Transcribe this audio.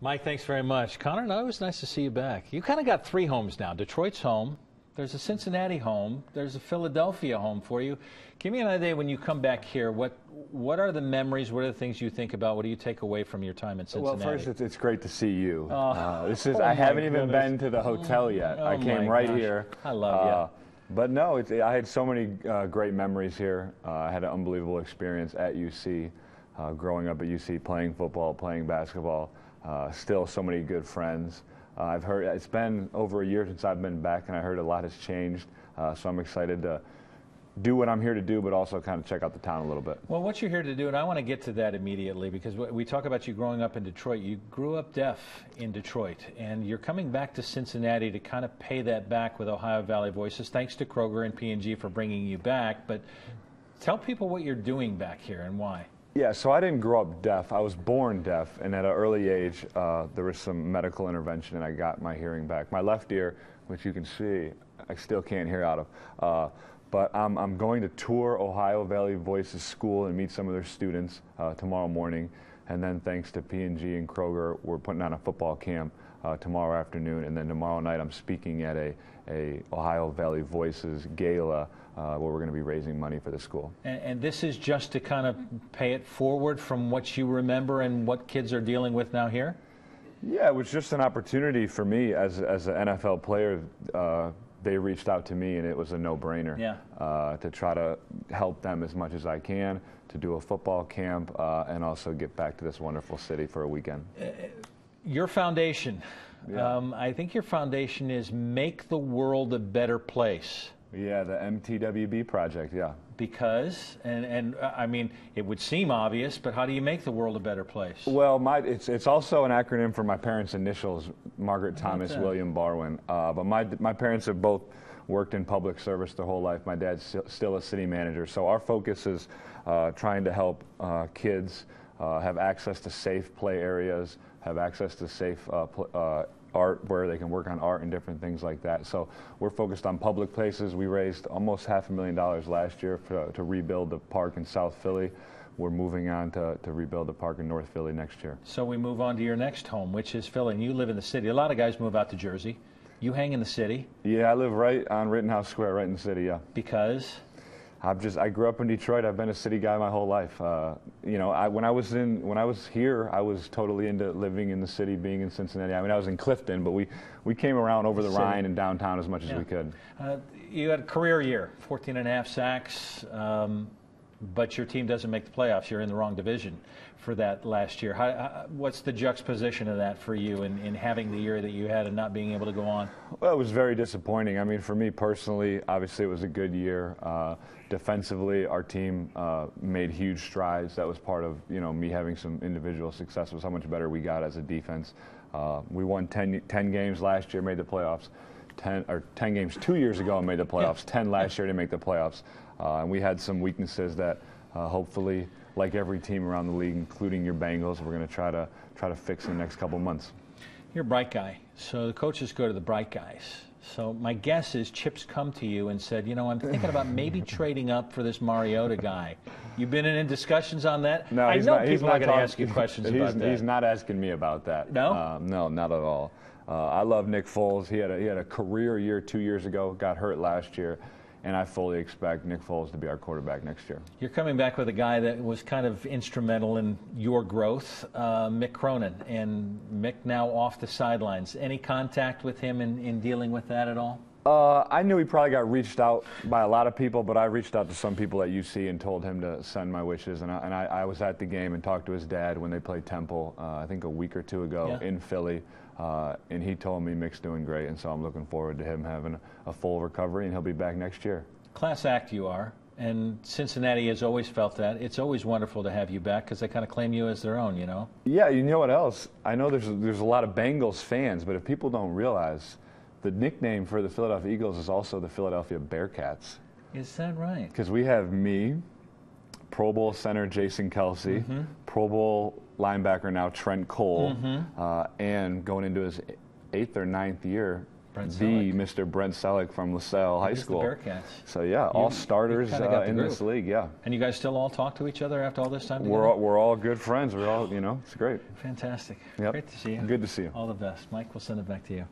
Mike, thanks very much. Connor, no, it was nice to see you back. You kind of got three homes now. Detroit's home. There's a Cincinnati home. There's a Philadelphia home for you. Give me an idea when you come back here. What are the memories? What are the things you think about? What do you take away from your time in Cincinnati? Well, first, it's great to see you. I haven't even been to the hotel yet. I came right here. I love you. But no, I had so many great memories here. I had an unbelievable experience at UC, growing up at UC, playing football, playing basketball. Still so many good friends. I've heard it's been over a year since I've been back, and I heard a lot has changed. So I'm excited to do what I'm here to do, but also kind of check out the town a little bit. Well, what you're here to do, and I want to get to that immediately, because we talk about you growing up in Detroit. You grew up deaf in Detroit, and you're coming back to Cincinnati to kind of pay that back with Ohio Valley Voices. Thanks to Kroger and P&G for bringing you back. But tell people what you're doing back here and why. Yeah, so I didn't grow up deaf. I was born deaf, and at an early age, there was some medical intervention, and I got my hearing back. My left ear, which you can see, I still can't hear out of. But I'm going to tour Ohio Valley Voices School and meet some of their students tomorrow morning. And then thanks to P&G and Kroger, we're putting on a football camp tomorrow afternoon. And then tomorrow night, I'm speaking at a Ohio Valley Voices gala where we're going to be raising money for the school. And this is just to kind of pay it forward from what you remember and what kids are dealing with now here? Yeah, it was just an opportunity for me as an NFL player. They reached out to me, and it was a no-brainer to try to help them as much as I can, to do a football camp, and also get back to this wonderful city for a weekend. Your foundation, I think your foundation is Make the World a Better Place. Yeah, the MTWB project, yeah. Because, and I mean, it would seem obvious, but how do you make the world a better place? Well, it's also an acronym for my parents' initials, Margaret Thomas William Barwin. But my parents have both worked in public service their whole life. My dad's still a city manager. So our focus is trying to help kids have access to safe play areas, have access to safe art where they can work on art and different things like that. So we're focused on public places. We raised almost $500,000 last year to rebuild the park in South Philly. We're moving on to rebuild the park in North Philly next year. So we move on to your next home, which is Philly, and you live in the city. A lot of guys move out to Jersey. You hang in the city. Yeah, I live right on Rittenhouse Square, right in the city, yeah. Because? I grew up in Detroit. I've been a city guy my whole life. You know, when I was here, I was totally into living in the city, being in Cincinnati. I mean, I was in Clifton, but we came around over the Rhine and downtown as much as we could. You had a career year, 14.5 sacks, but your team doesn't make the playoffs. You're in the wrong division for that last year. What's the juxtaposition of that for you in having the year that you had and not being able to go on? Well, it was very disappointing. I mean, for me personally, obviously it was a good year. Defensively, our team made huge strides. That was part of, you know, me having some individual success, was how much better we got as a defense. We won 10 games last year, made the playoffs. 10 games 2 years ago and made the playoffs. 10 last year to make the playoffs. And we had some weaknesses that hopefully, like every team around the league, including your Bengals, we're going to try to fix in the next couple months. You're a bright guy, so the coaches go to the bright guys. So my guess is Chip's come to you and said, you know, I'm thinking about maybe trading up for this Mariota guy. You've been in discussions on that? No, I know people are going to ask you questions about that. He's not asking me about that. No? No, not at all. I love Nick Foles. He had a career year 2 years ago, got hurt last year, and I fully expect Nick Foles to be our quarterback next year. You're coming back with a guy that was kind of instrumental in your growth, Mick Cronin, and Mick now off the sidelines. Any contact with him in dealing with that at all? I knew he probably got reached out by a lot of people, but I reached out to some people at UC and told him to send my wishes. And I was at the game and talked to his dad when they played Temple, I think a week or two ago in Philly. And he told me Mick's doing great, and so I'm looking forward to him having a full recovery, and he'll be back next year. Class act you are, and Cincinnati has always felt that. It's always wonderful to have you back because they kind of claim you as their own, you know? Yeah, you know what else? I know there's a lot of Bengals fans, but if people don't realize, the nickname for the Philadelphia Eagles is also the Philadelphia Bearcats. Is that right? Because we have me, Pro Bowl center Jason Kelsey, Pro Bowl linebacker now Trent Cole, and going into his 8th or 9th year, Mr. Brent Selleck from LaSalle High School. The Bearcats. So yeah, all starters in this league. Yeah. And you guys still all talk to each other after all this time together? We're all good friends. We're all, it's great. Fantastic. Yep. Great to see you. Good to see you. All the best. Mike, we'll send it back to you.